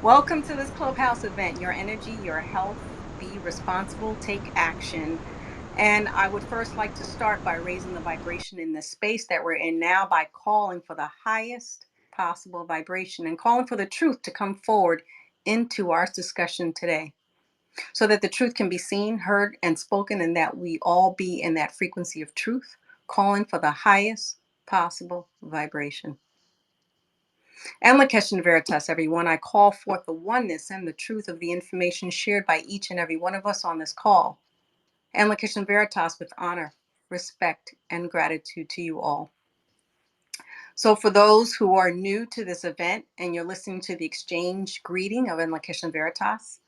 Welcome to this Clubhouse event. Your energy, your health, be responsible, take action. And I would first like to start by raising the vibration in the space that we're in now by calling for the highest possible vibration and calling for the truth to come forward into our discussion today so that the truth can be seen, heard, and spoken, and that we all be in that frequency of truth, calling for the highest possible vibration. And Lakesh Veritas, everyone, I call forth the oneness and the truth of the information shared by each and every one of us on this call. And Lakesh Veritas with honor, respect, and gratitude to you all. So for those who are new to this event and you're listening to the exchange greeting of Enlakesh Veritas,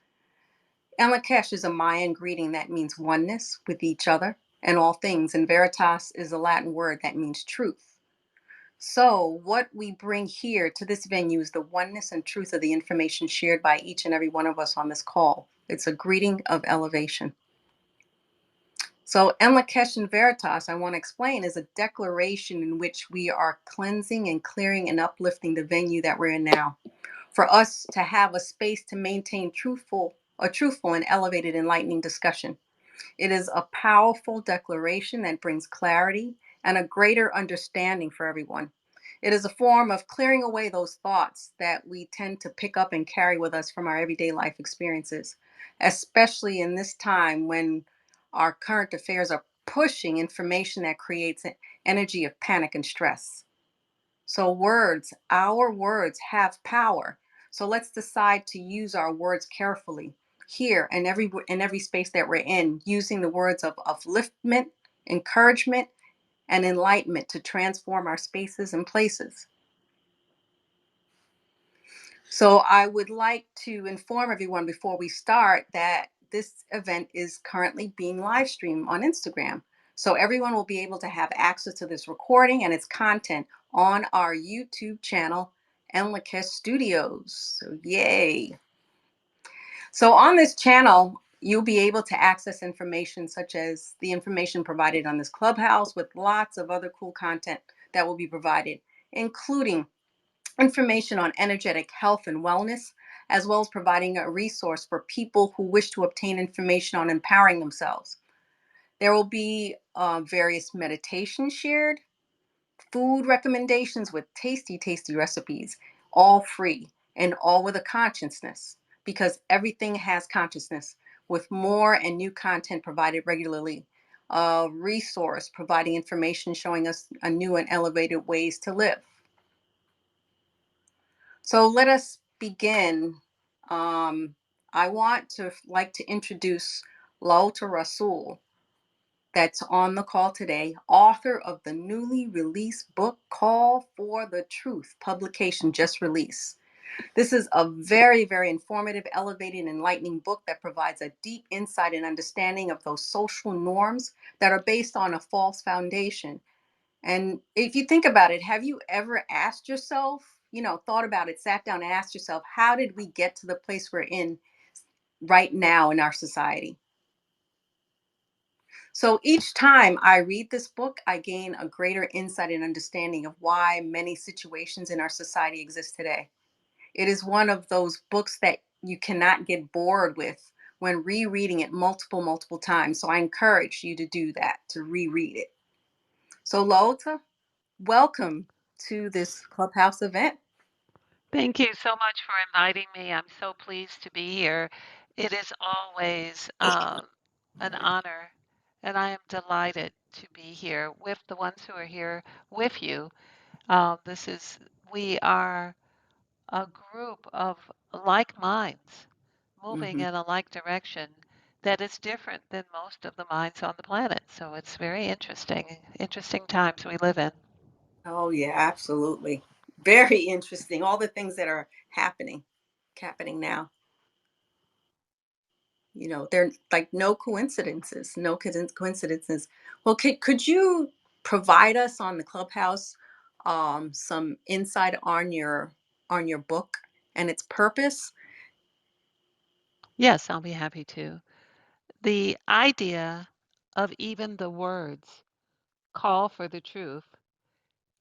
Enlakesh is a Mayan greeting that means oneness with each other and all things, and Veritas is a Latin word that means truth. So, what we bring here to this venue is the oneness and truth of the information shared by each and every one of us on this call. It's a greeting of elevation. So, Enlakesh and Veritas, I want to explain, is a declaration in which we are cleansing and clearing and uplifting the venue that we're in now. For us to have a space to maintain a truthful and elevated, enlightening discussion. It is a powerful declaration that brings clarity and a greater understanding for everyone. It is a form of clearing away those thoughts that we tend to pick up and carry with us from our everyday life experiences, especially in this time when our current affairs are pushing information that creates an energy of panic and stress. So, our words have power. So, let's decide to use our words carefully here and in every space that we're in, using the words of upliftment, encouragement, and enlightenment to transform our spaces and places. So, I would like to inform everyone before we start that this event is currently being live streamed on Instagram. So, everyone will be able to have access to this recording and its content on our YouTube channel, Enlakesh Studios. So, yay. So, on this channel, you'll be able to access information such as the information provided on this Clubhouse with lots of other cool content that will be provided, including information on energetic health and wellness, as well as providing a resource for people who wish to obtain information on empowering themselves. There will be various meditations shared, food recommendations with tasty, tasty recipes, all free and all with a consciousness, because everything has consciousness, with more and new content provided regularly. A resource providing information showing us a new and elevated ways to live. So let us begin. Um, I want to like to introduce LaOta Rassoull, that's on the call today, author of the newly released book Call for the Truth, publication just released. This is a very, very informative, elevating, enlightening book that provides a deep insight and understanding of those social norms that are based on a false foundation. And if you think about it, have you ever asked yourself, thought about it, sat down and asked yourself, how did we get to the place we're in right now in our society? So each time I read this book, I gain a greater insight and understanding of why many situations in our society exist today. It is one of those books that you cannot get bored with when rereading it multiple times. So I encourage you to do that, to reread it. So LaOta, welcome to this Clubhouse event. Thank you so much for inviting me. I'm so pleased to be here. It is always an honor, and I am delighted to be here with the ones who are here with you. This is, we are a group of like minds moving Hmm. in a like direction that is different than most of the minds on the planet. So it's very interesting times we live in. Oh yeah, absolutely. Very interesting. All the things that are happening now. They're like no coincidences, no coincidences. Well, could you provide us on the Clubhouse some insight on your book and its purpose? Yes, I'll be happy to. The idea of even the words call for the truth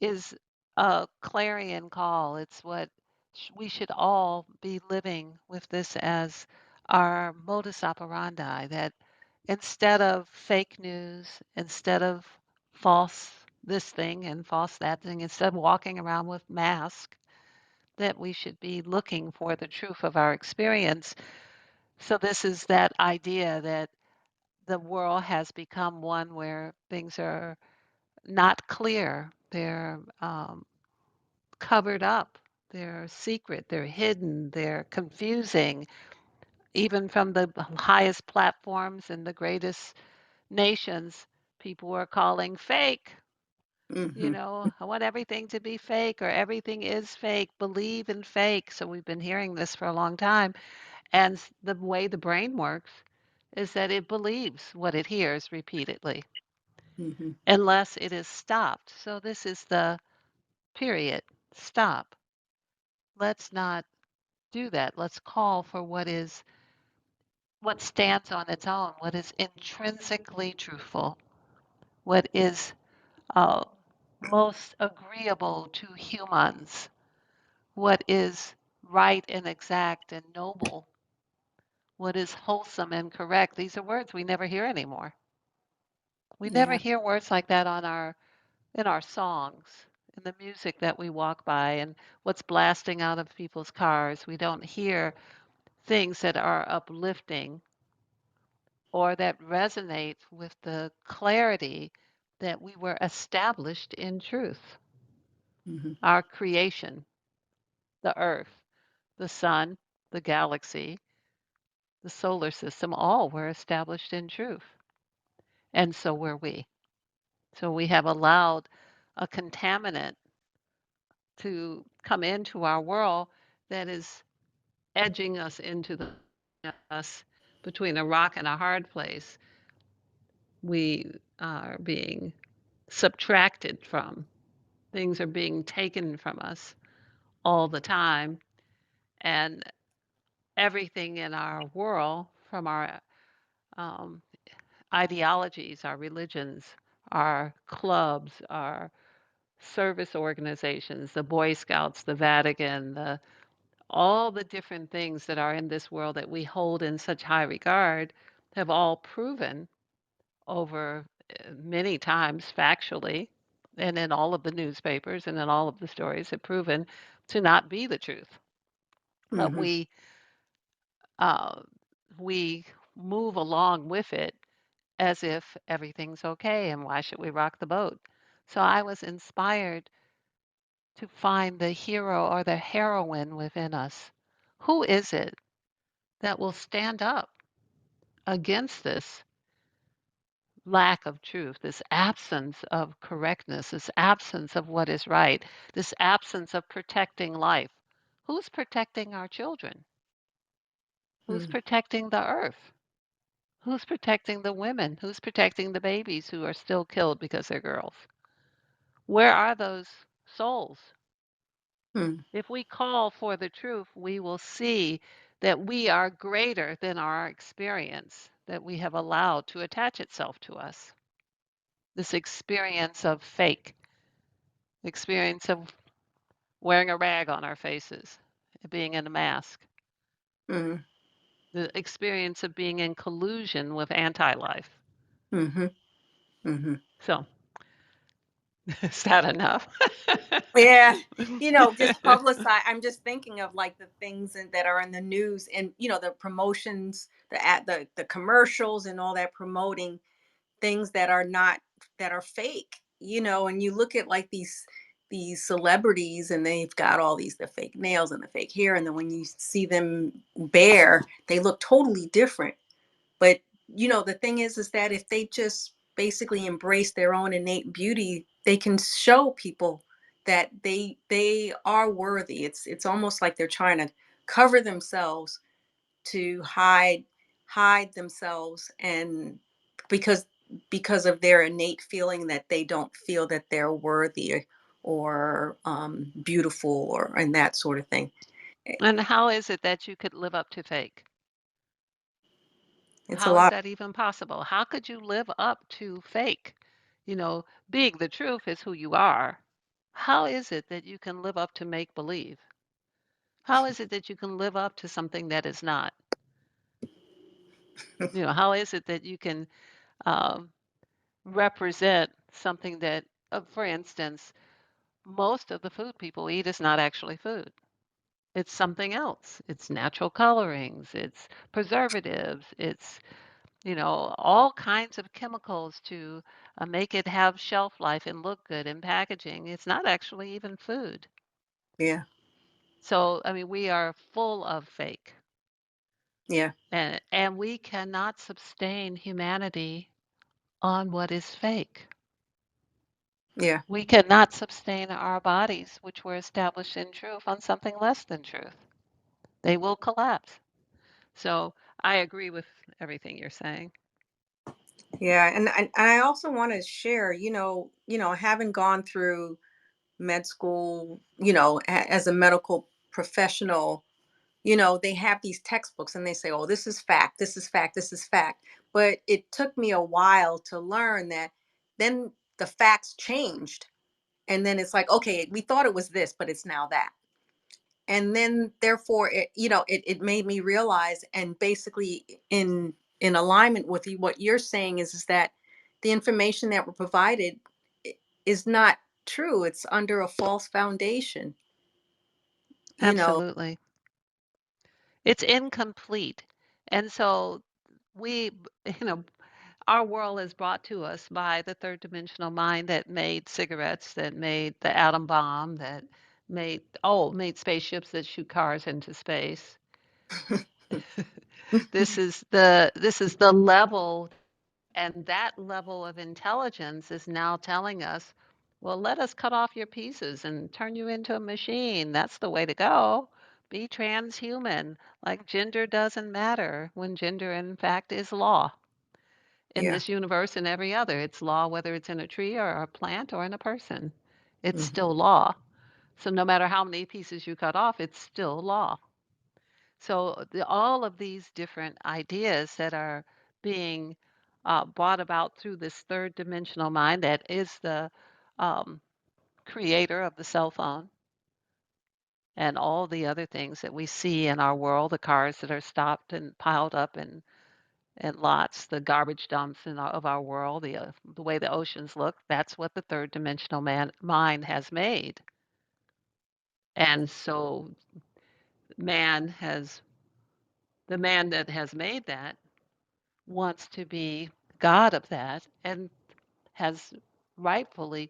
is a clarion call. It's what we should all be living with this as our modus operandi, that instead of fake news, instead of false this thing and false that thing, instead of walking around with masks, that we should be looking for the truth of our experience. So this is that idea that the world has become one where things are not clear. They're covered up. They're secret. They're hidden. They're confusing. Even from the highest platforms and the greatest nations, people are calling fake. You Mm-hmm. know, I want everything to be fake or everything is fake. Believe in fake. So we've been hearing this for a long time. And the way the brain works is that it believes what it hears repeatedly Mm-hmm. unless it is stopped. So this is the period. Stop. Let's not do that. Let's call for what stands on its own, what is intrinsically truthful, what is uh, most agreeable to humans, what is right and exact and noble, what is wholesome and correct. These are words we never hear anymore. We never Yeah. hear words like that in our songs, in the music that we walk by and what's blasting out of people's cars. We don't hear things that are uplifting or that resonate with the clarity that we were established in truth. Mm-hmm. Our creation, the earth, the sun, the galaxy, the solar system, all were established in truth. And so were we. So we have allowed a contaminant to come into our world that is edging us into the us between a rock and a hard place. We are being subtracted from. Things are being taken from us all the time. And everything in our world, from our um, ideologies, our religions, our clubs, our service organizations, the Boy Scouts, the Vatican, all the different things that are in this world that we hold in such high regard have all proven over many times factually and in all of the newspapers and in all of the stories have proven to not be the truth. But Mm-hmm. uh, we move along with it as if everything's okay and why should we rock the boat? So I was inspired to find the hero or the heroine within us. Who is it that will stand up against this lack of truth, this absence of correctness, this absence of what is right, this absence of protecting life? Who's protecting our children? Who's Mm-hmm. protecting the earth? Who's protecting the women? Who's protecting the babies who are still killed because they're girls? Where are those souls? Mm-hmm. If we call for the truth, we will see that we are greater than our experience that we have allowed to attach itself to us. This experience of fake, experience of wearing a rag on our faces, being in a mask, Mm-hmm. the experience of being in collusion with anti life. Mm-hmm. Mm-hmm. So, is that enough? Yeah, just publicize. I'm just thinking of like the things that are in the news, and the promotions, the commercials, and all that promoting things that are not that are fake. And you look at like these celebrities, and they've got all the fake nails and the fake hair, and then when you see them bare, they look totally different. But the thing is that if they just basically embrace their own innate beauty, they can show people that they are worthy. It's almost like they're trying to cover themselves to hide themselves, and because because of their innate feeling that they don't feel that they're worthy or beautiful or and that sort of thing. And how is it that you could live up to fake? It's a How is lot. that even possible? How could you live up to fake? You know, being the truth is who you are. How is it that you can live up to make believe? How is it that you can live up to something that is not? How is it that you can um, represent something that, for instance, most of the food people eat is not actually food. It's something else. It's natural colorings, it's preservatives, it's, all kinds of chemicals to make it have shelf life and look good in packaging. It's not actually even food. Yeah. So, I mean, we are full of fake. Yeah. And we cannot sustain humanity on what is fake. Yeah. We cannot sustain our bodies, which were established in truth, on something less than truth. They will collapse. So I agree with everything you're saying. Yeah. And I also want to share, having gone through med school, as a medical professional, they have these textbooks and they say, oh, this is fact, this is fact, this is fact. But it took me a while to learn that then the facts changed. And then it's like, okay, we thought it was this, but it's now that. And then therefore it made me realize, and basically in alignment with what you're saying is that the information that we're provided is not true. It's under a false foundation, you know. Absolutely. It's incomplete. And so we, you know, our world is brought to us by the third dimensional mind that made cigarettes, that made the atom bomb, that made spaceships that shoot cars into space. This is the level, and that level of intelligence is now telling us, well, let us cut off your pieces and turn you into a machine. That's the way to go. Be transhuman. Like gender doesn't matter when gender, in fact, is law in Yeah. this universe and every other. It's law whether it's in a tree or a plant or in a person. It's Mhm. still law. So no matter how many pieces you cut off, it's still law. So all of these different ideas that are being brought about through this third dimensional mind that is the um, creator of the cell phone and all the other things that we see in our world, the cars that are stopped and piled up in lots, the garbage dumps of our world, the way the oceans look, that's what the third dimensional mind has made. And so man has the man that has made that wants to be God of that and has rightfully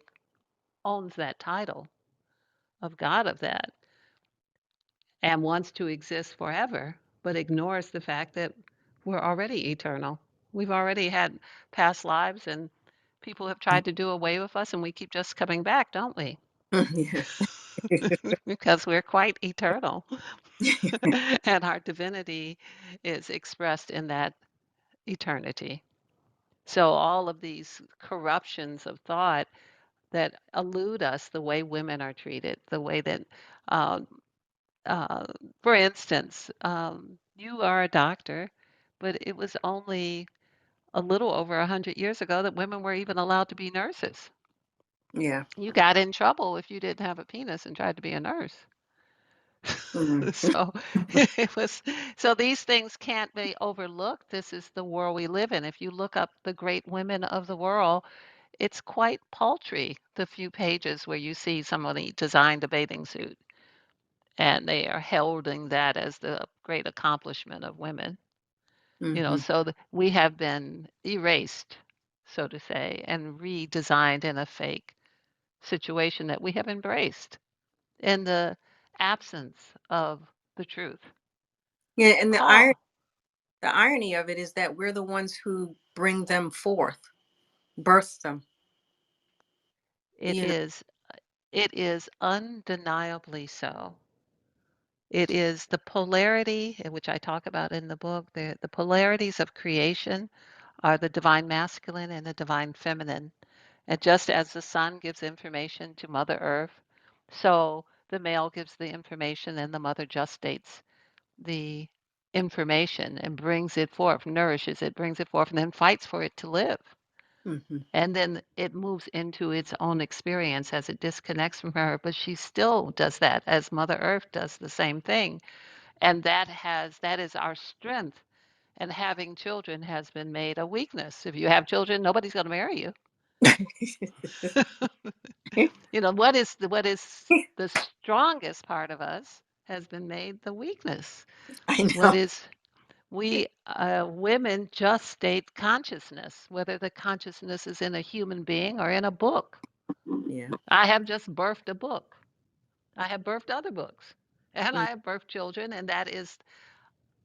owns that title of God of that and wants to exist forever, but ignores the fact that we're already eternal. We've already had past lives and people have tried to do away with us and we keep just coming back, don't we? Yeah. Because we're quite eternal and our divinity is expressed in that eternity. So all of these corruptions of thought that elude us, the way women are treated, the way that, um, uh, for instance, you are a doctor, but it was only a little over 100 years ago that women were even allowed to be nurses. Yeah. You got in trouble if you didn't have a penis and tried to be a nurse. Mhm. So it was, so these things can't be overlooked. This is the world we live in. If you look up the great women of the world, it's quite paltry, the few pages where you see somebody designed a bathing suit, and they are heralding that as the great accomplishment of women. Mhm. So we have been erased, so to say, and redesigned in a fake situation that we have embraced in the absence of the truth. Yeah, and Call. the irony of it is that we're the ones who bring them forth, birth them, It you know. is it is undeniably so. It is the polarity, which I talk about in the book. The polarities of creation are the divine masculine and the divine feminine. And just as the sun gives information to Mother Earth, so the male gives the information and the mother gestates the information and brings it forth, nourishes it, brings it forth, and then fights for it to live. Mhm. And then it moves into its own experience as it disconnects from her, but she still does that as Mother Earth does the same thing. And that is our strength. And having children has been made a weakness. If you have children, nobody's going to marry you. What is the strongest part of us has been made the weakness. I What know. is we women just state consciousness, whether the consciousness is in a human being or in a book. Yeah. I have just birthed a book. I have birthed other books, and Mm. I have birthed children, and that is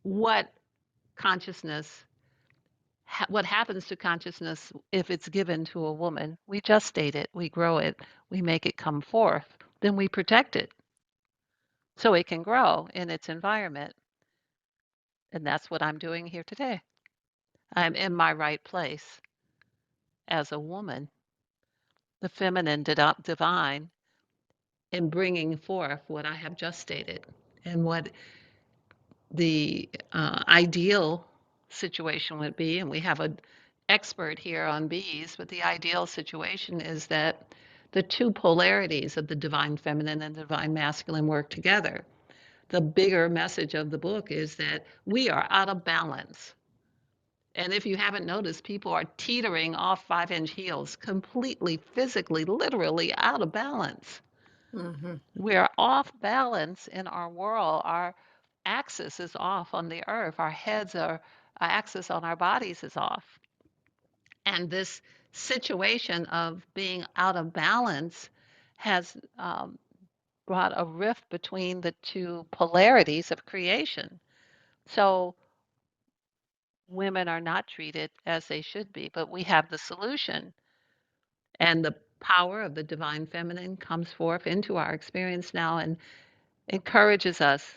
what consciousness what happens to consciousness if it's given to a woman. We gestate it, we grow it, we make it come forth, then we protect it so it can grow in its environment. And that's what I'm doing here today. I'm in my right place as a woman, the feminine divine, in bringing forth what I have just stated and what the ideal situation would be. And we have an expert here on bees, but the ideal situation is that the two polarities of the divine feminine and divine masculine work together. The bigger message of the book is that we are out of balance. And if you haven't noticed, people are teetering off 5-inch heels, completely, physically, literally out of balance. Mhm. We're off balance in our world. Our axis is off on the earth. Our axis on our bodies is off. And this situation of being out of balance has brought a rift between the two polarities of creation. So women are not treated as they should be, but we have the solution. And the power of the divine feminine comes forth into our experience now and encourages us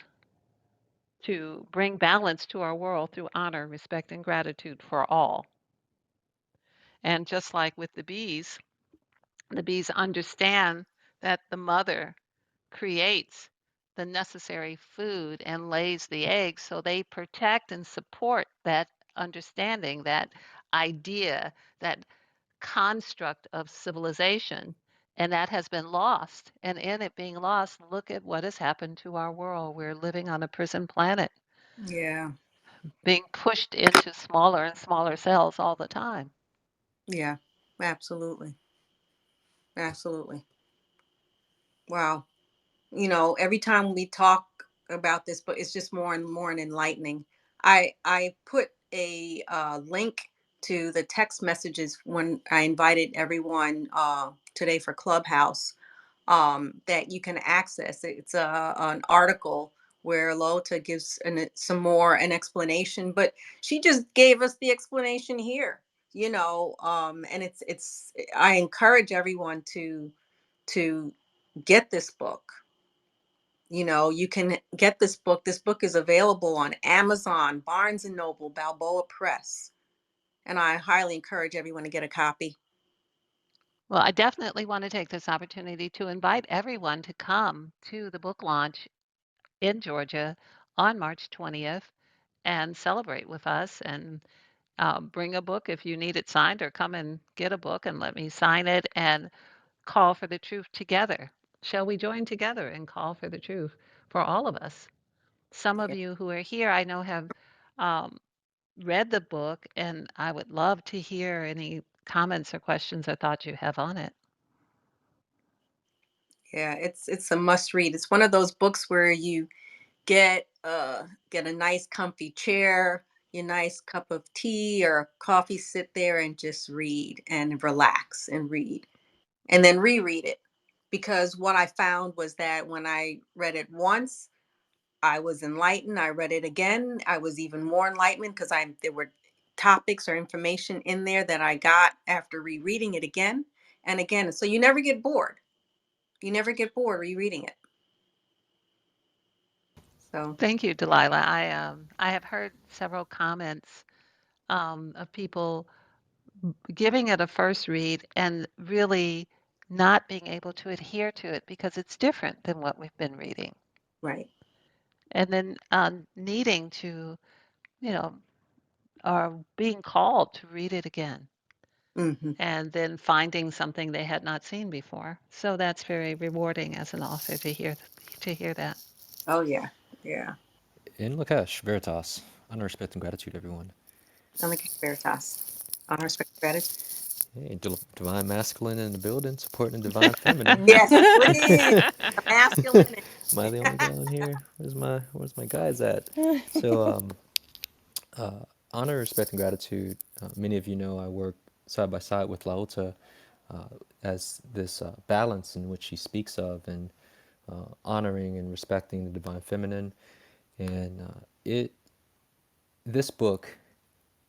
to bring balance to our world through honor, respect, and gratitude for all. And just like with the bees understand that the mother creates the necessary food and lays the eggs, so they protect and support that understanding, that idea, that construct of civilization. And that has been lost. And in it being lost, look at what has happened to our world. We're living on a prison planet, Yeah. being pushed into smaller and smaller cells all the time. Yeah. Absolutely. Absolutely. Wow. Every time we talk about this, but it's just more and more enlightening. I put a link to the text messages when I invited everyone today for Clubhouse, that you can access. It's an article where LaOta gives some more an explanation, but she just gave us the explanation here. And it's I encourage everyone to get this book. You can get this book. This book is available on Amazon, Barnes and Noble, Balboa Press, and I highly encourage everyone to get a copy. Well, I definitely want to take this opportunity to invite everyone to come to the book launch in Georgia on March 20th and celebrate with us and bring a book if you need it signed, or come and get a book and let me sign it and call for the truth together. Shall we join together and call for the truth for all of us? Some of Yeah, you who are here, I know, have um, read the book, and I would love to hear any comments or questions or thoughts you have on it. yeah, it's a must read. It's one of those books where you get a nice comfy chair, your nice cup of tea or coffee, sit there and just read and relax and read, and then reread it. Because what I found was that when I read it once, I was enlightened. I read it again. I was even more enlightened because I there were topics or information in there that I got after rereading it again and again. So you never get bored. You never get bored rereading it. So Thank you, Delilah. I have heard several comments of people giving it a first read and really not being able to adhere to it because it's different than what we've been reading. right. And then needing to, you know, or being called to read it again. Hmm. and then finding something they had not seen before. So that's very rewarding as an author to hear that. Oh yeah, yeah. In Lakesh, Veritas, honor, respect, and gratitude, everyone. I'm like Veritas. Honor, respect, gratitude. Hey, divine masculine in the building, supporting the divine feminine. Yes, please. The masculine. Am I the only guy on here? Where's my guys at? So, honor, respect, and gratitude. Many of you know I work side by side with LaOta as this balance in which she speaks of, and honoring and respecting the divine feminine. And it this book,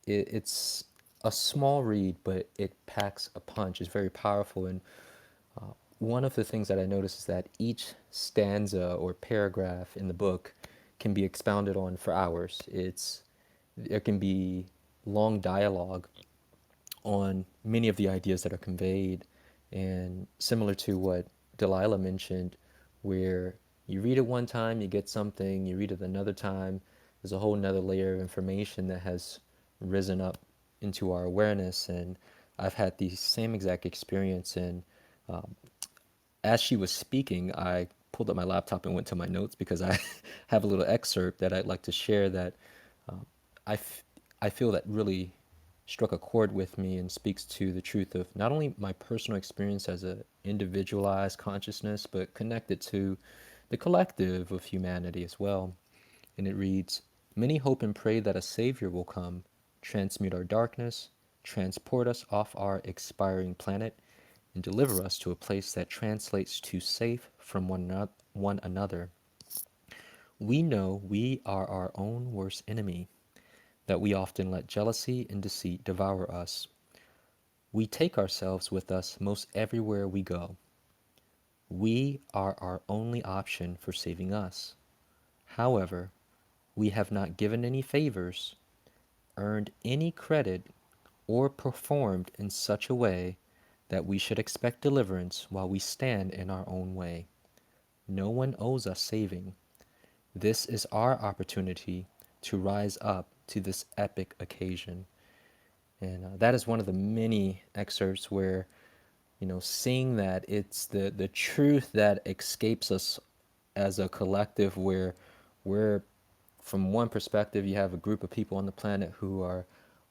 it's a small read, but it packs a punch. It's very powerful, and one of the things that I noticed is that each stanza or paragraph in the book can be expounded on for hours. There can be long dialogue on many of the ideas that are conveyed, and similar to what Delilah mentioned, where you read it one time, you get something, you read it another time, there's a whole nother layer of information that has risen up into our awareness. And I've had the same exact experience. And as she was speaking, I pulled up my laptop and went to my notes because I have a little excerpt that I'd like to share that I, f- I feel that really struck a chord with me and speaks to the truth of not only my personal experience as a individualized consciousness, but connected to the collective of humanity as well. And it reads, many hope and pray that a Savior will come, transmute our darkness, transport us off our expiring planet, and deliver us to a place that translates to safe from one another. We know we are our own worst enemy, that we often let jealousy and deceit devour us. We take ourselves with us most everywhere we go. We are our only option for saving us. However, we have not given any favors, earned any credit, or performed in such a way that we should expect deliverance while we stand in our own way. No one owes us saving. This is our opportunity to rise up to this epic occasion. And that is one of the many excerpts where, seeing that it's the truth that escapes us as a collective, where we're, from one perspective, you have a group of people on the planet who are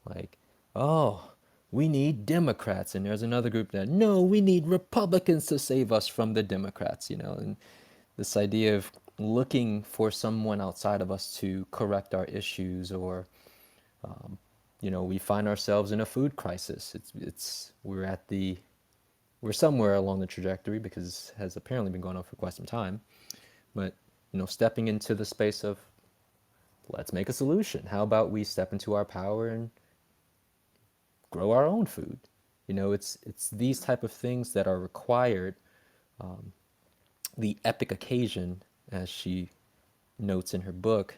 like, oh, we need Democrats. And there's another group that, no, we need Republicans to save us from the Democrats, and this idea of looking for someone outside of us to correct our issues, or we find ourselves in a food crisis. We're somewhere along the trajectory because it has apparently been going on for quite some time. But stepping into the space of, let's make a solution. How about we step into our power and grow our own food? It's these type of things that are required. The epic occasion, as she notes in her book,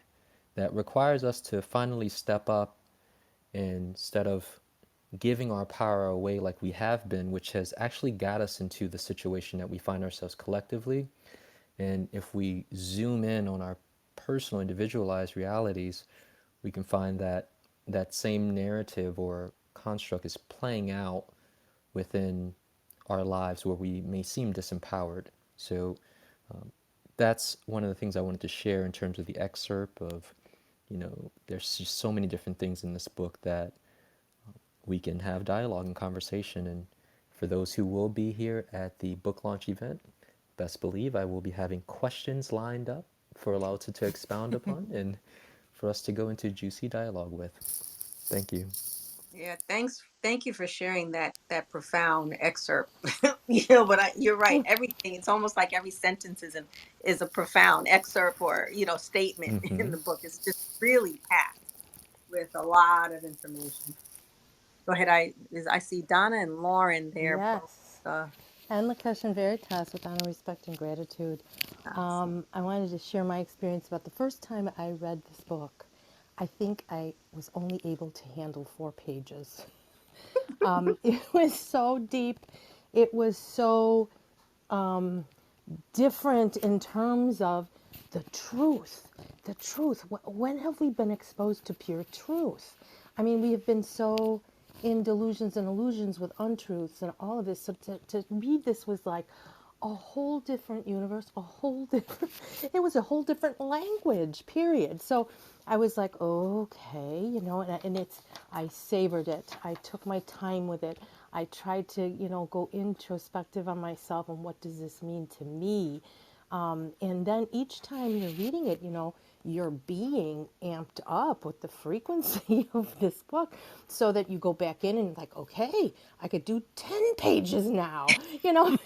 that requires us to finally step up, instead of giving our power away like we have been, which has actually got us into the situation that we find ourselves collectively. And if we zoom in on our personal, individualized realities, we can find that that same narrative or construct is playing out within our lives where we may seem disempowered. So that's one of the things I wanted to share in terms of the excerpt of, there's just so many different things in this book that we can have dialogue and conversation. And for those who will be here at the book launch event, best believe I will be having questions lined up for LaOta to expound upon and for us to go into juicy dialogue with. Thank you. Yeah, thanks. Thank you for sharing that profound excerpt. But you're right. Everything. It's almost like every sentence is a profound excerpt or statement in the book. It's just really packed with a lot of information. Go ahead. I see Donna and Lauren there both. Yes. And Lakesh and Veritas with honor, respect, and gratitude. Awesome. I wanted to share my experience about the first time I read this book. I think I was only able to handle 4 pages. It was so deep. It was so different in terms of the truth. The truth. When have we been exposed to pure truth? I mean, we have been so in delusions and illusions with untruths and all of this. So to read this was like a whole different universe, a whole different, it was a whole different language, period. So I was like, okay, you know, and it's, I savored it. I took my time with it. I tried to, you know, go introspective on myself and what does this mean to me? And then each time you're reading it, you know, you're being amped up with the frequency of this book so that you go back in and like, okay, I could do 10 pages now, you know,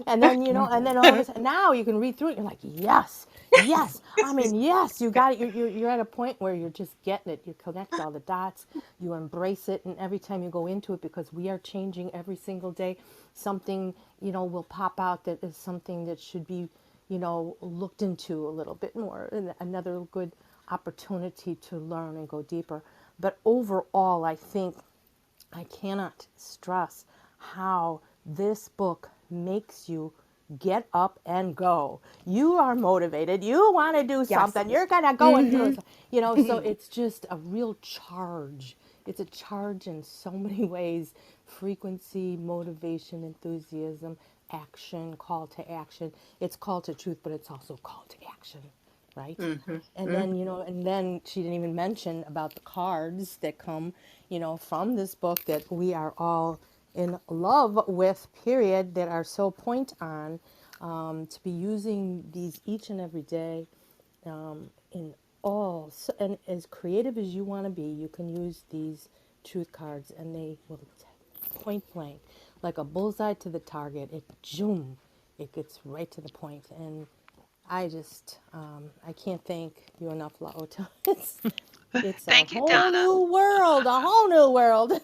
and then, you know, and then all of a sudden now you can read through it. You're like, yes, yes. I mean, yes, you got it. You're at a point where you're just getting it. You connect all the dots, you embrace it. And every time you go into it, because we are changing every single day, something, you know, will pop out that is something that should be, you know, looked into a little bit more, and another good opportunity to learn and go deeper. But overall, I think I cannot stress how this book makes you get up and go. You are motivated. You want to do Yes. something. You're going to go and do it. You know, so it's just a real charge. It's a charge in so many ways: frequency, motivation, enthusiasm, action, call to action. It's call to truth, but it's also call to action, right? Mm-hmm. And Mm-hmm. then, you know, and then she didn't even mention about the cards that come, you know, from this book that we are all in love with, period, that are so point on, to be using these each and every day, in all, so, and as creative as you want to be, you can use these truth cards and they will point blank, like a bullseye to the target. It, zoom, it gets right to the point. And I just, I can't thank you enough, LaOta. It's a Thank you, whole Donna. new world, a whole new world.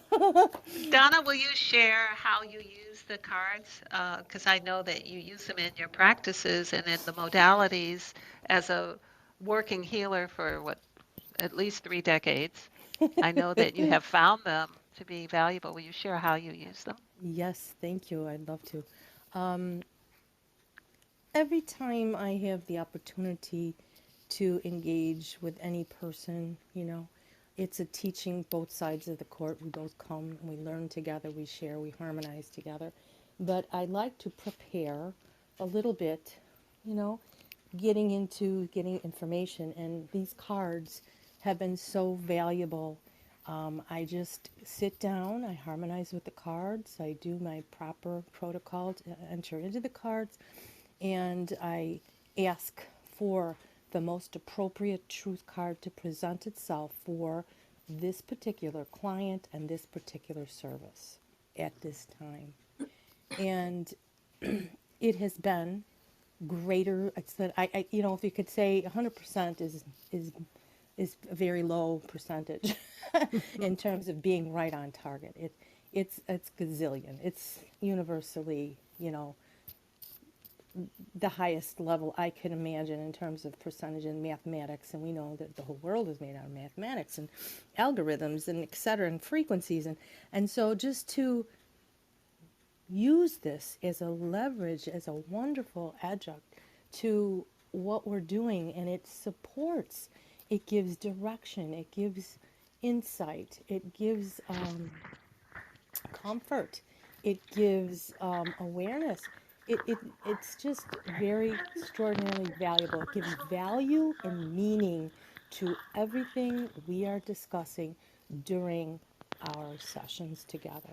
Donna, will you share how you use the cards? Because I know that you use them in your practices and in the modalities as a working healer for what, at least 3 decades. I know that you have found them to be valuable. Will you share how you use them? Yes, thank you. I'd love to. Every time I have the opportunity to engage with any person, you know, it's a teaching both sides of the court. We both come and we learn together, we share, we harmonize together. But I like to prepare a little bit, you know, getting into getting information. And these cards have been so valuable. I just sit down, I harmonize with the cards, I do my proper protocol to enter into the cards, and I ask for the most appropriate truth card to present itself for this particular client and this particular service at this time. And it has been greater. It's that you know, if you could say 100% is a very low percentage in terms of being right on target. It's gazillion. It's universally, you know, the highest level I can imagine in terms of percentage in mathematics, and we know that the whole world is made out of mathematics and algorithms and et cetera and frequencies, and so just to use this as a leverage, as a wonderful adjunct to what we're doing, and it supports, it gives direction, it gives insight, it gives comfort, it gives awareness. It's just very extraordinarily valuable. It gives value and meaning to everything we are discussing during our sessions together.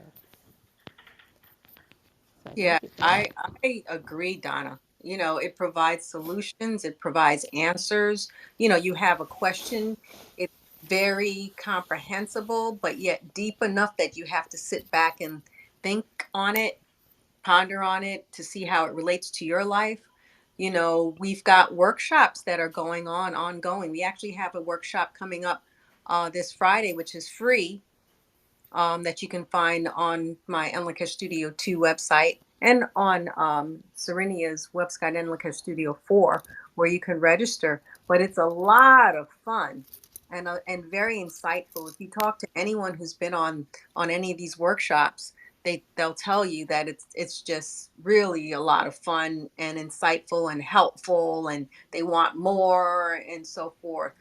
So Yeah, thank you for that. I agree, Donna. You know, it provides solutions, it provides answers. You know, you have a question, it's very comprehensible, but yet deep enough that you have to sit back and think on it, ponder on it to see how it relates to your life. You know, we've got workshops that are going on ongoing. We actually have a workshop coming up this Friday, which is free, that you can find on my Enlica Studio 2 website and on Serenia's website, Enlica Studio 4, where you can register. But it's a lot of fun and very insightful. If you talk to anyone who's been on any of these workshops, they'll tell you that it's just really a lot of fun and insightful and helpful, and they want more and so forth.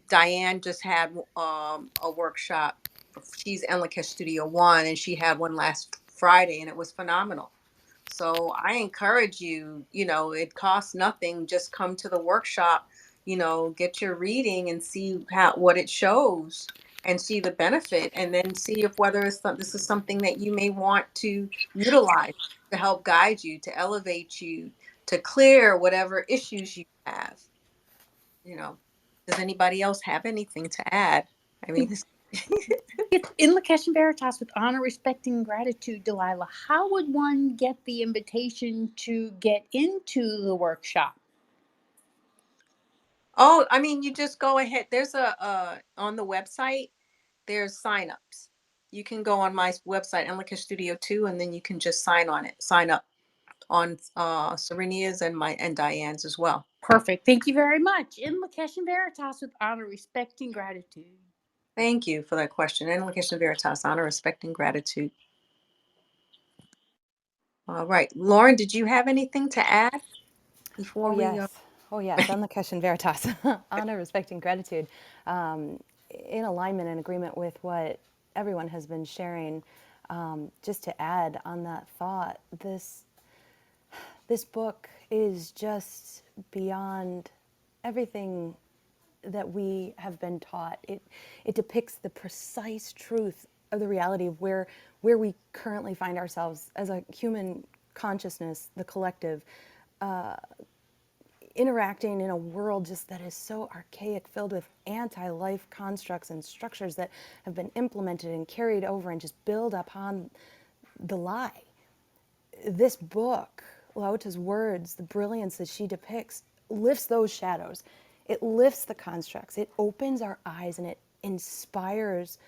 Diane just had a workshop She's Enlica Studio One, and she had one last Friday, and it was phenomenal. So I encourage you, it costs nothing. Just come to the workshop, get your reading and see what it shows and see the benefit, and then see if whether this is something that you may want to utilize to help guide you, to elevate you, to clear whatever issues you have. You know, does anybody else have anything to add? I mean, In Lakesh and Veritas with honor, respect, and gratitude, Delilah, how would one get the invitation to get into the workshop? oh, I mean, you just go ahead. There's on the website, there's signups. You can go on my website, Enlica Studio 2, and then you can just sign up on Serenia's and Diane's as well. Perfect. Thank you very much. In Lakesh and Veritas with honor, respect, and gratitude. Thank you for that question. Enlica Veritas, honor, respect, and gratitude. All right. Lauren, did you have anything to add before Oh, we yes. Oh, yes. On the question Veritas, honor, respect, and gratitude. In alignment and agreement with what everyone has been sharing, just to add on that thought, this book is just beyond everything that we have been taught. It depicts the precise truth of the reality of where we currently find ourselves as a human consciousness, the collective, interacting in a world just that is so archaic, filled with anti-life constructs and structures that have been implemented and carried over and just build upon the lie. This book, LaOta's words, the brilliance that she depicts, lifts those shadows. It lifts the constructs. It opens our eyes and it inspires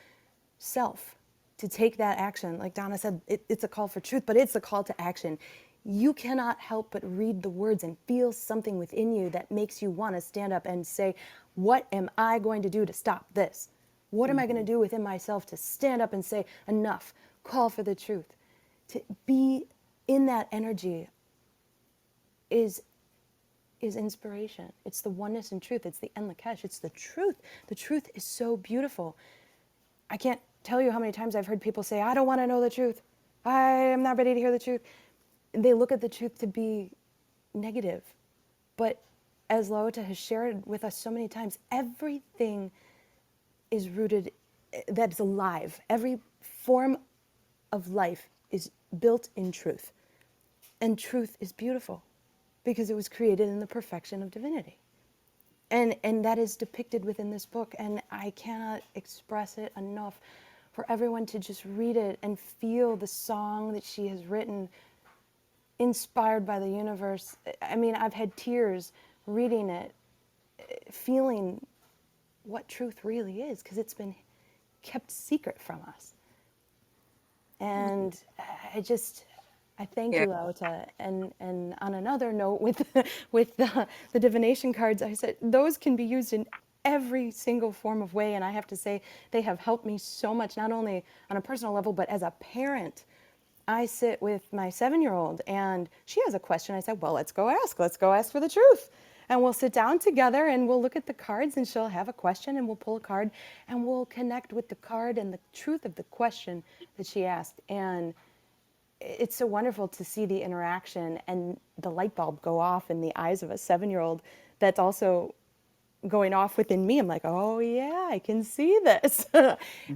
self to take that action. Like Donna said, it's a call for truth, but it's a call to action. You cannot help but read the words and feel something within you that makes you want to stand up and say, what am I going to do to stop this? What am I going to do within myself to stand up and say, enough, call for the truth? To be in that energy is inspiration. It's the oneness and truth. It's the Enlakesh. It's the truth. The truth is so beautiful. I can't tell you how many times I've heard people say, I don't want to know the truth. I am not ready to hear the truth. They look at the truth to be negative. But as LaOta has shared with us so many times, everything is rooted, that is alive. Every form of life is built in truth. And truth is beautiful because it was created in the perfection of divinity. And that is depicted within this book. And I cannot express it enough for everyone to just read it and feel the song that she has written, inspired by the universe. I mean, I've had tears reading it, feeling what truth really is, because it's been kept secret from us. And I thank Yeah. you, LaOta. And on another note, with the divination cards, I said those can be used in every single form of way. And I have to say, they have helped me so much, not only on a personal level, but as a parent. I sit with my 7-year-old and she has a question. I said, well, let's go ask. Let's go ask for the truth. And we'll sit down together and we'll look at the cards and she'll have a question and we'll pull a card and we'll connect with the card and the truth of the question that she asked. And it's so wonderful to see the interaction and the light bulb go off in the eyes of a 7-year-old that's also going off within me. I'm like, oh yeah, I can see this.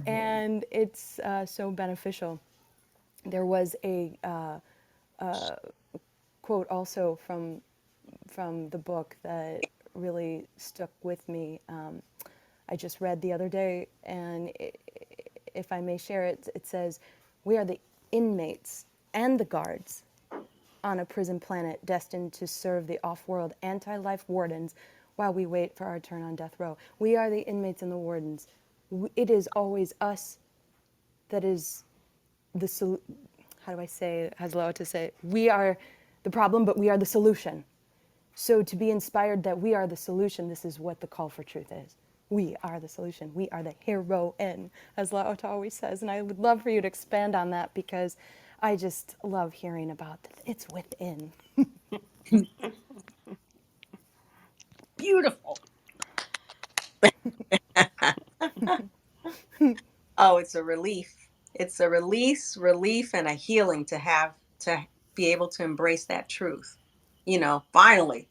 And it's so beneficial. There was a quote also from the book that really stuck with me. I just read the other day, and if I may share it, it says, "We are the inmates and the guards on a prison planet destined to serve the off-world anti-life wardens while we wait for our turn on death row. We are the inmates and the wardens. It is always us that is the how do I say, has LaOta say, we are the problem, but we are the solution. So to be inspired that we are the solution, this is what the call for truth is. We are the solution. We are the heroine, as LaOta always says. And I would love for you to expand on that because I just love hearing about it's within. Beautiful. Oh, it's a relief. It's a relief, and a healing to have to be able to embrace that truth. Finally,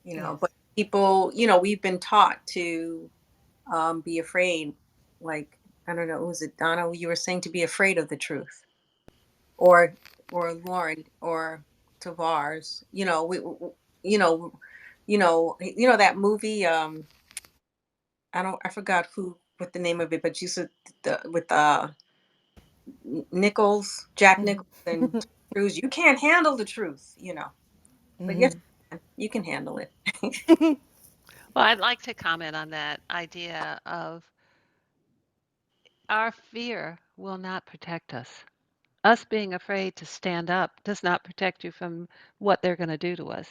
Yes. but people, we've been taught to be afraid. Like, I don't know, was it Donna? You were saying to be afraid of the truth, or Lauren, or Tavares. You know, that movie. I forgot who what the name of it, but you said with Nichols, Jack Nichols, and Tom Cruise. You can't handle the truth. But yes, you can handle it. Well, I'd like to comment on that idea of our fear will not protect us. Us being afraid to stand up does not protect you from what they're going to do to us.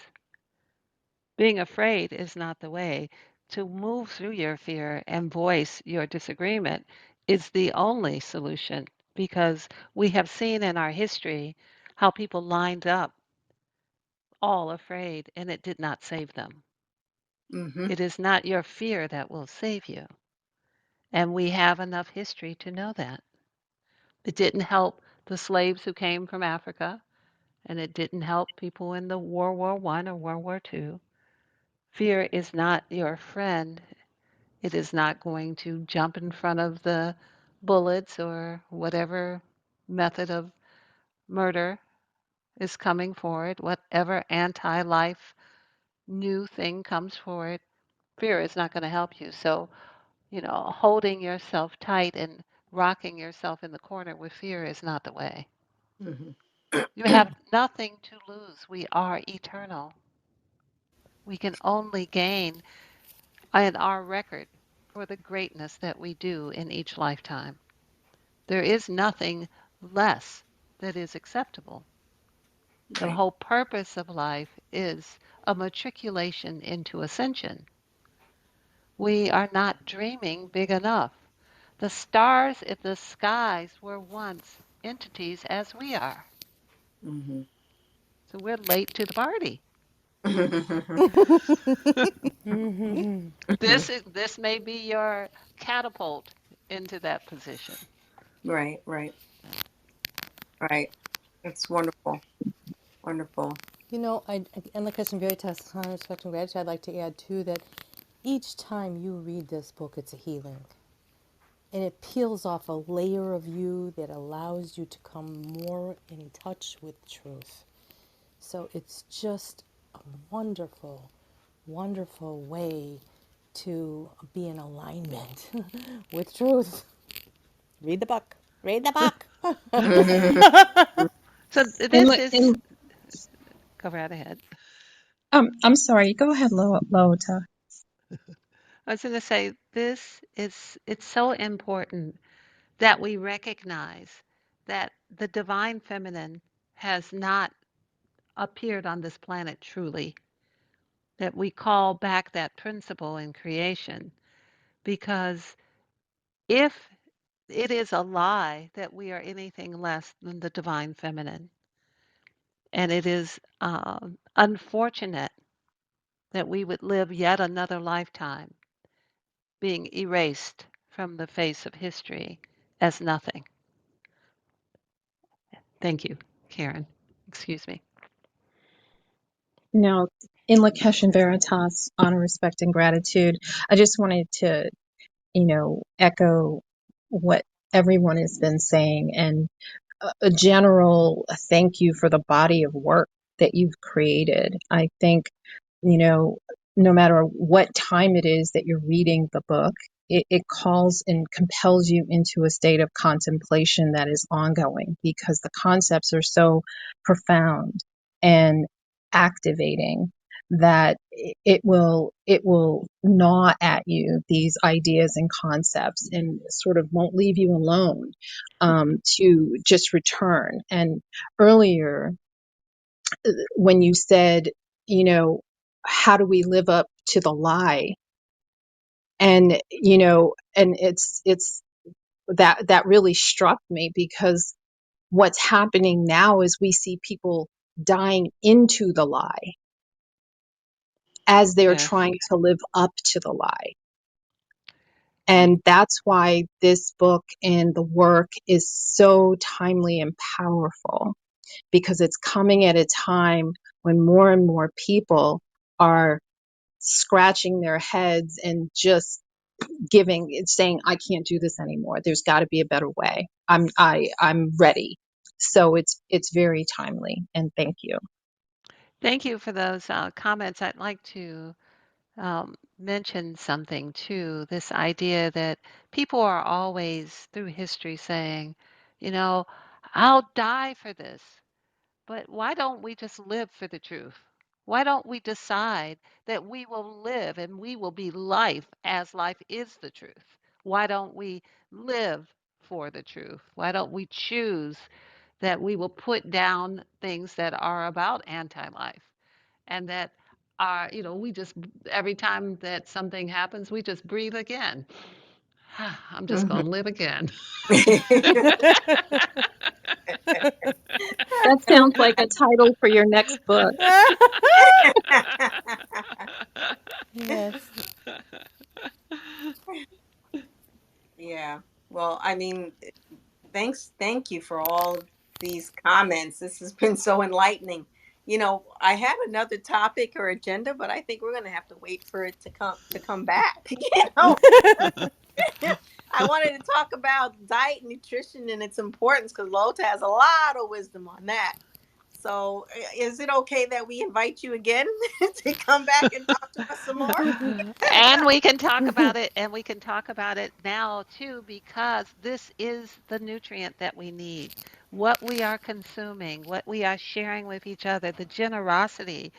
Being afraid is not the way. To move through your fear and voice your disagreement is the only solution, because we have seen in our history how people lined up all afraid and it did not save them. Hmm. It is not your fear that will save you. And we have enough history to know that. It didn't help the slaves who came from Africa, and it didn't help people in the World War I or World War II. Fear is not your friend. It is not going to jump in front of the bullets or whatever method of murder is coming forward, whatever anti life new thing comes forward. Fear is not going to help you. So, holding yourself tight and rocking yourself in the corner with fear is not the way. Hmm. You have nothing to lose. We are eternal. We can only gain in our record for the greatness that we do in each lifetime. There is nothing less that is acceptable. The Right. whole purpose of life is a matriculation into ascension. We are not dreaming big enough. The stars in the skies were once entities as we are. Hmm. So we're late to the party. This may be your catapult into that position. Right, right, right. It's wonderful, wonderful. And like Christian Veritas, on respect and gratitude, I'd like to add too that each time you read this book, it's a healing. And it peels off a layer of you that allows you to come more in touch with truth. So it's just a wonderful, wonderful way to be in alignment with truth. Read the book. Read the book. So And, this is, and go right ahead. I'm sorry. Go ahead, LaOta. I was going to say it's so important that we recognize that the divine feminine has not appeared on this planet truly, that we call back that principle in creation, because if it is a lie that we are anything less than the divine feminine, and it is unfortunate that we would live yet another lifetime being erased from the face of history as nothing. Thank you, Karen. Excuse me. Now, in Lakesh and Veritas, honor, respect, and gratitude, I just wanted to, echo what everyone has been saying, and a general thank you for the body of work that you've created. I think, you know, no matter what time it is that you're reading the book, it calls and compels you into a state of contemplation that is ongoing, because the concepts are so profound and activating that it will gnaw at you, these ideas and concepts, and sort of won't leave you alone, to just return. And earlier, when you said, how do we live up to the lie? And, and it's that really struck me, because what's happening now is we see people dying into the lie as they're Yes. trying to live up to the lie. And that's why this book and the work is so timely and powerful, because it's coming at a time when more and more people are scratching their heads and just saying, I can't do this anymore. There's got to be a better way. I'm ready. So it's very timely, and thank you. Thank you for those comments. I'd like to mention something too. This idea that people are always through history saying, you know, I'll die for this. But why don't we just live for the truth? Why don't we decide that we will live and we will be life as life is the truth? Why don't we live for the truth? Why don't we choose that we will put down things that are about anti life and that are, we just, every time that something happens, we just breathe again. I'm just Mhm. going to live again. That sounds like a title for your next book. Yes. Yeah. Well, I mean, thank you for all these comments. This has been so enlightening. I had another topic or agenda, but I think we're going to have to wait for it to come back. I wanted to talk about diet and nutrition and its importance because LaOta has a lot of wisdom on that. So, is it okay that we invite you again to come back and talk to us some more? And we can talk about it, and we can talk about it now too, because this is the nutrient that we need. What we are consuming, what we are sharing with each other, the generosity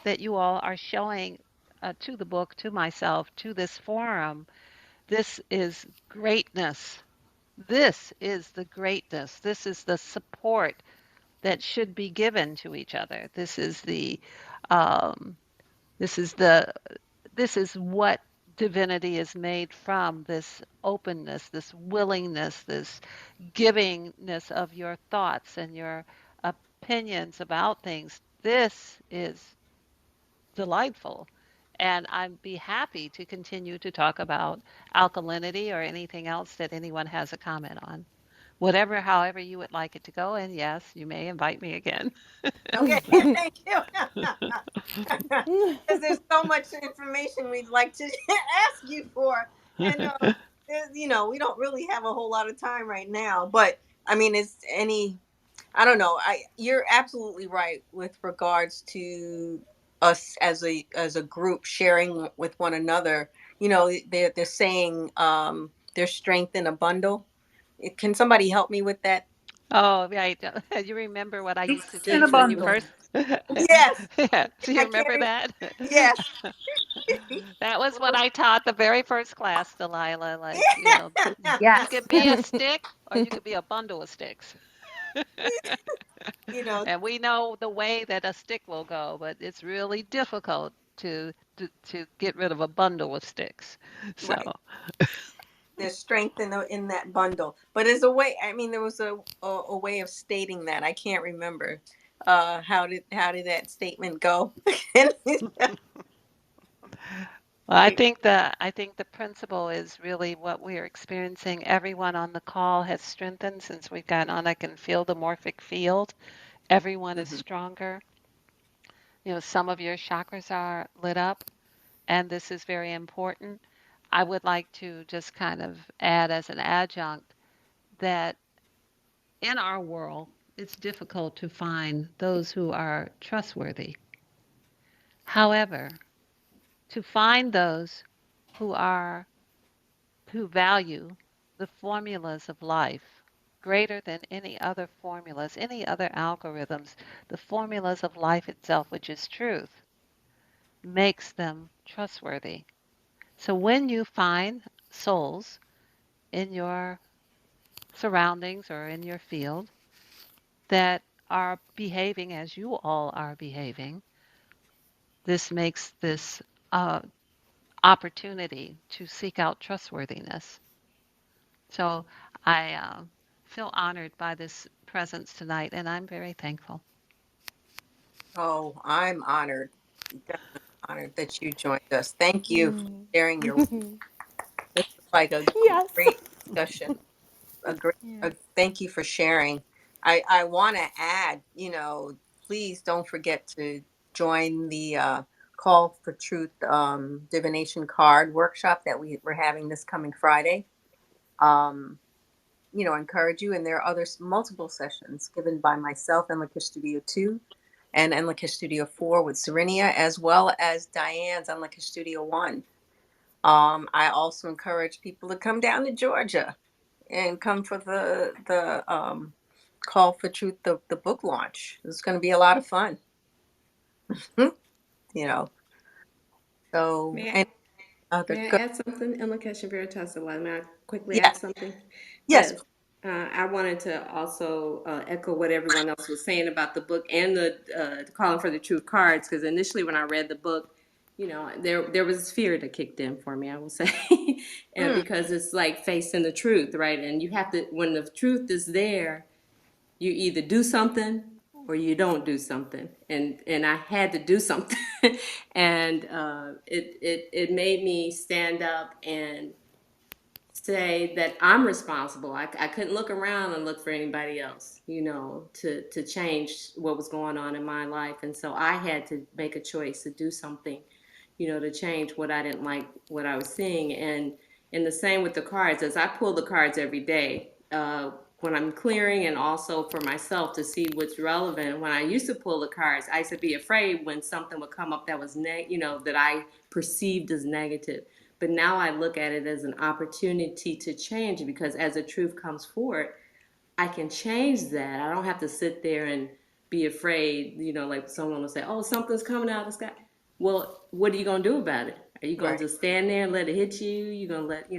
that you all are showing to the book, to myself, to this forum. This is greatness. This is the greatness. This is the support that should be given to each other. Um, this is the this is what divinity is made from, this openness, this willingness, this givingness of your thoughts and your opinions about things. This is delightful. And I'd be happy to continue to talk about alkalinity or anything else that anyone has a comment on. Whatever, however you would like it to go. And yes, you may invite me again. Okay, thank you. Because there's so much information we'd like to ask you for, and we don't really have a whole lot of time right now. But I mean, I don't know. You're absolutely right with regards to us as a group sharing with one another. They're saying there's strength in a bundle. Can somebody help me with that? Oh, right. You remember what I used to Peace in a teach when you bundle. first? Yes, Yeah. Do you I can't. remember that? Yes. That was what Well, I taught the very first class, Delilah. Like, you Yes. could be a stick or you could be a bundle of sticks. you know, And we know the way that a stick will go, but it's really difficult to get rid of a bundle of sticks. So, right. There's strength in that bundle, but as a way, I mean, there was a way of stating that. I can't remember. How did that statement go? well, I think the principle is really what we are experiencing. Everyone on the call has strengthened since we've gotten on. I can feel the morphic field. Everyone is Mhm. stronger. Some of your chakras are lit up, and this is very important. I would like to just kind of add as an adjunct that in our world, it's difficult to find those who are trustworthy. However, to find those who are who value the formulas of life greater than any other formulas, any other algorithms, the formulas of life itself, which is truth, makes them trustworthy. So when you find souls in your surroundings or in your field that are behaving as you all are behaving, this makes this uh, opportunity to seek out trustworthiness. So I feel honored by this presence tonight, and I'm very thankful. Oh, I'm honored. Definitely honored that you joined us. Thank you for sharing your. Like a Yes. great discussion. Yeah. Thank you for sharing. I want to add, please don't forget to join the Call for Truth divination card workshop that we're having this coming Friday. Um, encourage you. And there are multiple sessions given by myself and Lakish Studio 2 and Lakish Studio 4 with Serenia, as well as Diane's on Lakish Studio 1. I also encourage people to come down to Georgia and come for the Call for Truth, the book launch. It's going to be a lot of fun. you know. So, May I, and other may I good. add something? Emma Kesha Veritas, may I quickly add Yes, something? yes, Yes. I wanted to also echo what everyone else was saying about the book and the Calling for the Truth cards, because initially when I read the book, there was fear that kicked in for me, I will say, and mm, because it's like facing the truth, right? And you have to, when the truth is there, you either do something or you don't do something, and I had to do something. And it made me stand up and say that I'm responsible. I couldn't look around and look for anybody else, to change what was going on in my life. And so I had to make a choice to do something, to change what I didn't like, what I was seeing. And the same with the cards, as I pull the cards every day, when I'm clearing, and also for myself to see what's relevant. When I used to pull the cards, I used to be afraid when something would come up that was that I perceived as negative. But now I look at it as an opportunity to change, because as the truth comes forward, I can change that. I don't have to sit there and be afraid, like someone will say, oh, something's coming out of the sky. Well, what are you going to do about it? Are you going to right. just stand there and let it hit you? You going to let,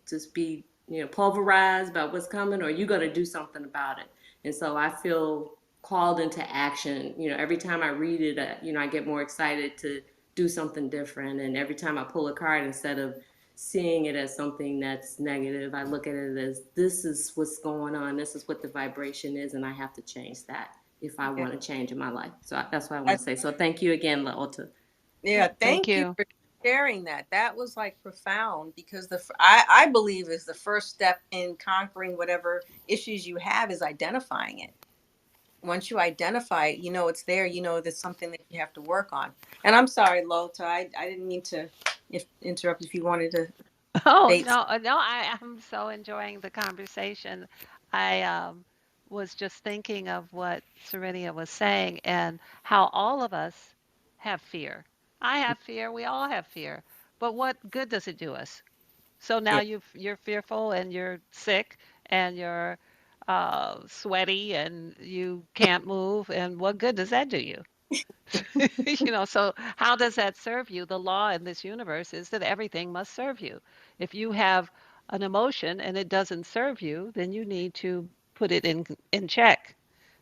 just be, pulverized by what's coming, or are you going to do something about it? And so I feel called into action. Every time I read it, I get more excited to do something different. And every time I pull a card, instead of seeing it as something that's negative, I look at it as, this is what's going on. This is what the vibration is, and I have to change that if I Yeah, want to change in my life. So that's what I want I- to say. So thank you again, LaOta. yeah. Thank Thank you you. for sharing that. That was like profound because I believe is the first step in conquering whatever issues you have is identifying it. Once you identify it, it's there. There's something that you have to work on. And I'm sorry, Lota, I didn't mean to interrupt if you wanted to Oh, state. no, no, I am so enjoying the conversation. I was just thinking of what Serenia was saying and how all of us have fear. I have fear. We all have fear. But what good does it do us? So now Yeah. you're fearful and you're sick and you're sweaty and you can't move. And what good does that do you? So how does that serve you? The law in this universe is that everything must serve you. If you have an emotion and it doesn't serve you, then you need to put it in check.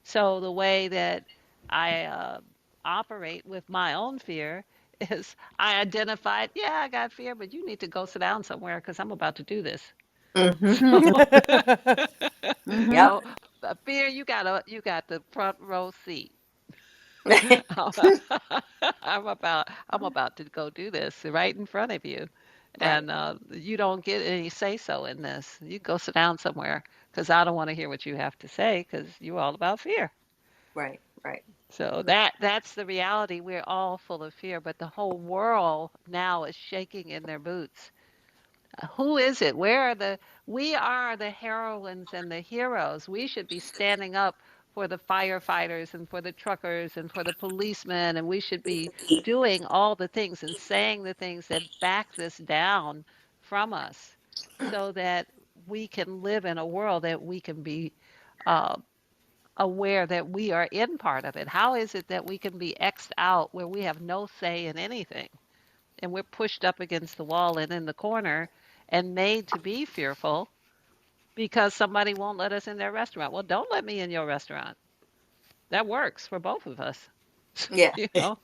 So the way that I operate with my own fear is I identified, yeah, I got fear, but you need to go sit down somewhere because I'm about to do this. Mm-hmm. So, Yep. so fear, you got the front row seat. I'm about to go do this right in front of you, Right. and you don't get any say so in this. You go sit down somewhere because I don't want to hear what you have to say because you're all about fear. Right. Right. So that's the reality. We're all full of fear, but the whole world now is shaking in their boots. Who is it? We are the heroines and the heroes. We should be standing up for the firefighters and for the truckers and for the policemen, and we should be doing all the things and saying the things that back this down from us so that we can live in a world that we can be uh, aware that we are in part of it. How is it that we can be X'd out where we have no say in anything? And we're pushed up against the wall and in the corner and made to be fearful because somebody won't let us in their restaurant. Well, don't let me in your restaurant. That works for both of us. Yeah. you know,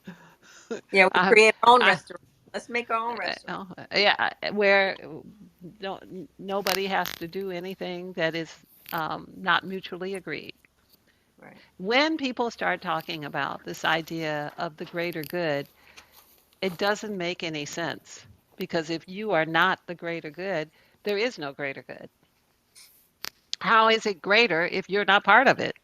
Yeah. We I, create our own I, restaurant. Let's make our own restaurant. yeah, where nobody has to do anything that is not mutually agreed. Right. When people start talking about this idea of the greater good, it doesn't make any sense because if you are not the greater good, There is no greater good. How is it greater if you're not part of it?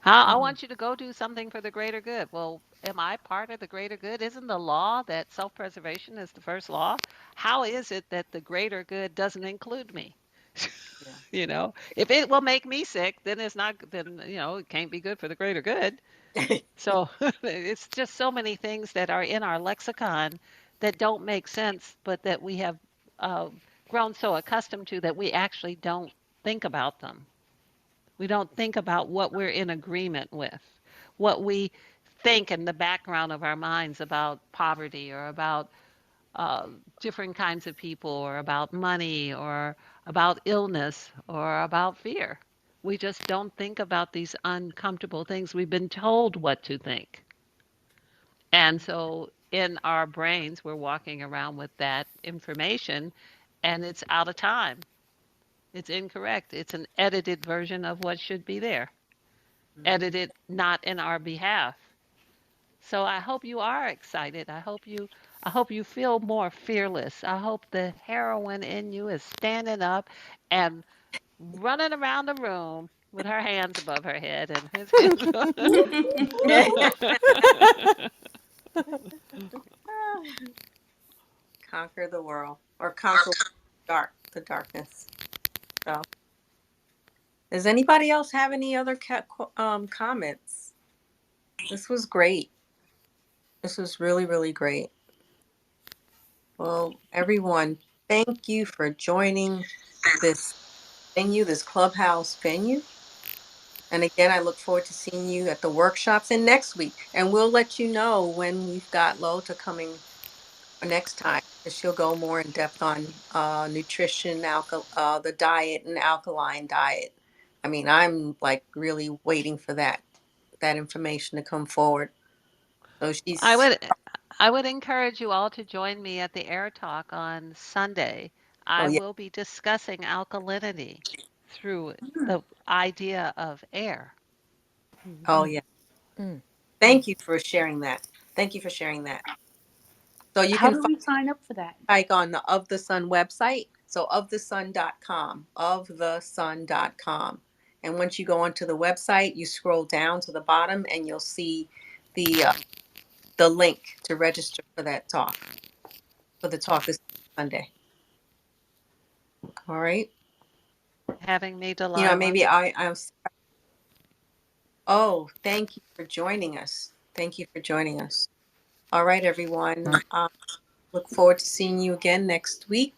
How I want you to go do something for the greater good. Well, am I part of the greater good? Isn't the law that self-preservation is the first law? How is it that the greater good doesn't include me? You know, if it will make me sick, then it's not, then, you know, it can't be good for the greater good. Yeah. So it's just so many things that are in our lexicon that don't make sense, but that we have uh, grown so accustomed to that we actually don't think about them. We don't think about what we're in agreement with, what we think in the background of our minds about poverty or about different kinds of people or about money or about illness or about fear. We just don't think about these uncomfortable things. We've been told what to think. And so in our brains, we're walking around with that information and it's out of time. It's incorrect. It's an edited version of what should be there, edited not in our behalf. So I hope you are excited. I hope you feel more fearless. I hope the heroine in you is standing up and running around the room with her hands above her head and his hands above. Conquer the world, or conquer the darkness. So, does anybody else have any other comments? This was great. This was really, really great. Well, everyone, thank you for joining this venue, this Clubhouse venue. And again, I look forward to seeing you at the workshops and next week. And we'll let you know when we've got LaOta coming next time. She'll go more in depth on nutrition, the diet and alkaline diet. I mean, I'm like really waiting for that information to come forward. So I she's, would I would encourage you all to join me at the Air Talk on Sunday. oh I yeah, will be discussing alkalinity through the idea of air. oh yeah. Thank you for sharing that. Thank you for sharing that. So you How can do we sign up for that? like on the Of the Sun website. So ofthesun.com, ofthesun.com. And once you go onto the website, you scroll down to the bottom and you'll see the the link to register for that talk, for the talk this Sunday. All right. Having me, You know, Delilah. maybe oh, thank you for joining us. Thank you for joining us. All right, everyone. Look forward to seeing you again next week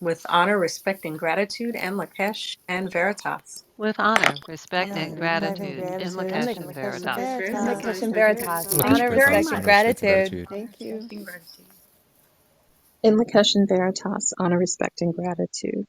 with honor, respect, and gratitude, and Lakesh and Veritas. With honor, respect, Honor, and respect, and gratitude in gratitude. Lakesh And and the question Veritas. Thanks very Veritas. much. Question Thank you. Veritas. Thank Honor, you very Veritas, respect, much. and honor, respect, and gratitude. gratitude. Thank you. Respecting gratitude. In Lakesh and Veritas, honor, respect, and gratitude.